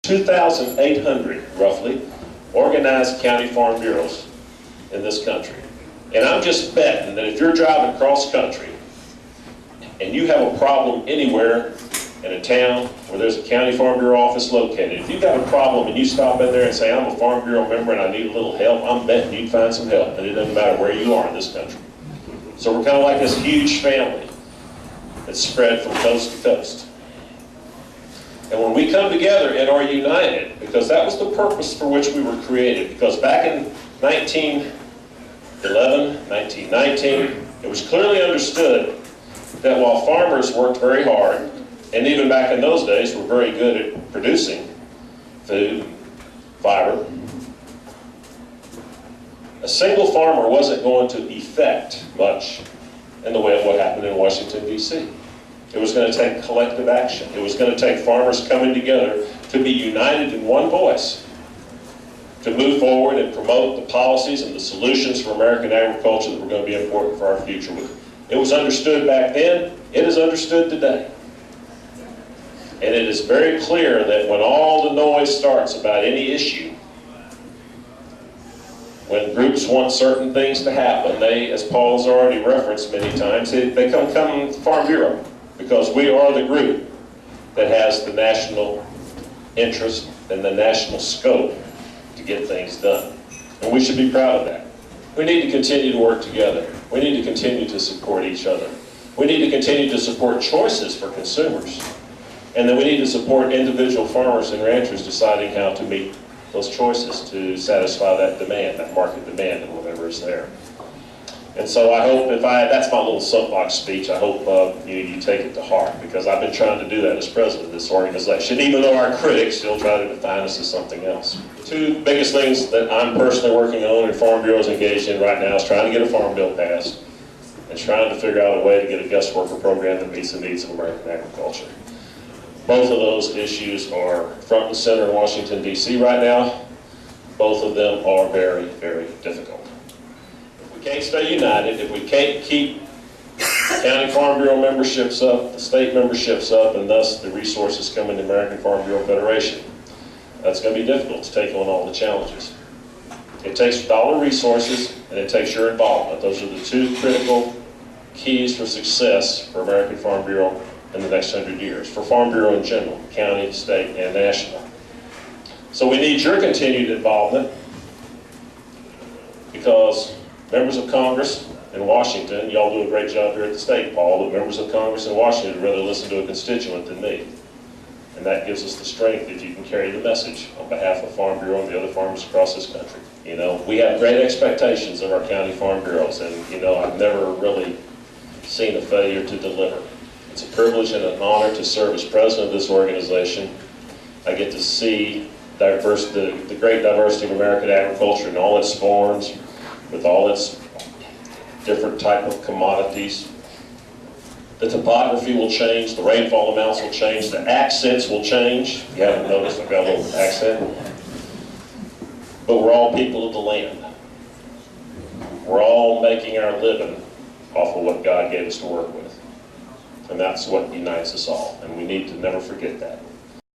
2,800, roughly, organized county farm bureaus in this country. And I'm just betting that if you're driving cross country and you have a problem anywhere in a town where there's a county farm bureau office located, if you've got a problem and you stop in there and say, I'm a farm bureau member and I need a little help, I'm betting you'd find some help, and it doesn't matter where you are in this country. So we're kind of like this huge family that's spread from coast to coast. And when we come together and are united, because that was the purpose for which we were created, because back in 1911, 1919, it was clearly understood that while farmers worked very hard, and even back in those days were very good at producing food, fiber, a single farmer wasn't going to effect much in the way of what happened in Washington, D.C. It was going to take collective action. It was going to take farmers coming together to be united in one voice, to move forward and promote the policies and the solutions for American agriculture that were going to be important for our future. It was understood back then, it is understood today. And it is very clear that when all the noise starts about any issue, when groups want certain things to happen, they, as Paul's already referenced many times, they come to Farm Bureau, because we are the group that has the national interest and the national scope to get things done. And we should be proud of that. We need to continue to work together. We need to continue to support each other. We need to continue to support choices for consumers. And then we need to support individual farmers and ranchers deciding how to meet those choices to satisfy that demand, that market demand, and whatever is there. And so I hope that's my little soapbox speech. I hope you take it to heart, because I've been trying to do that as president of this organization, even though our critics still try to define us as something else. The two biggest things that I'm personally working on and Farm Bureau is engaged in right now is trying to get a farm bill passed and trying to figure out a way to get a guest worker program that meets the needs of American agriculture. Both of those issues are front and center in Washington, D.C. right now. Both of them are very, very difficult. If we can't stay united, if we can't keep county farm bureau memberships up, the state memberships up, and thus the resources coming to the American Farm Bureau Federation, that's going to be difficult to take on all the challenges. It takes dollar resources, and it takes your involvement. Those are the two critical keys for success for American Farm Bureau in the next 100 years, for Farm Bureau in general, county, state, and national. So we need your continued involvement, because members of Congress in Washington, y'all do a great job here at the state, Paul, but members of Congress in Washington would rather listen to a constituent than me. And that gives us the strength if you can carry the message on behalf of Farm Bureau and the other farmers across this country. You know, we have great expectations of our county farm bureaus, and you know, I've never really seen a failure to deliver. It's a privilege and an honor to serve as president of this organization. I get to see the great diversity of American agriculture in all its forms, with all its different type of commodities. The topography will change, the rainfall amounts will change, the accents will change. If you haven't noticed, I've got a little accent. But we're all people of the land. We're all making our living off of what God gave us to work with. And that's what unites us all, and we need to never forget that.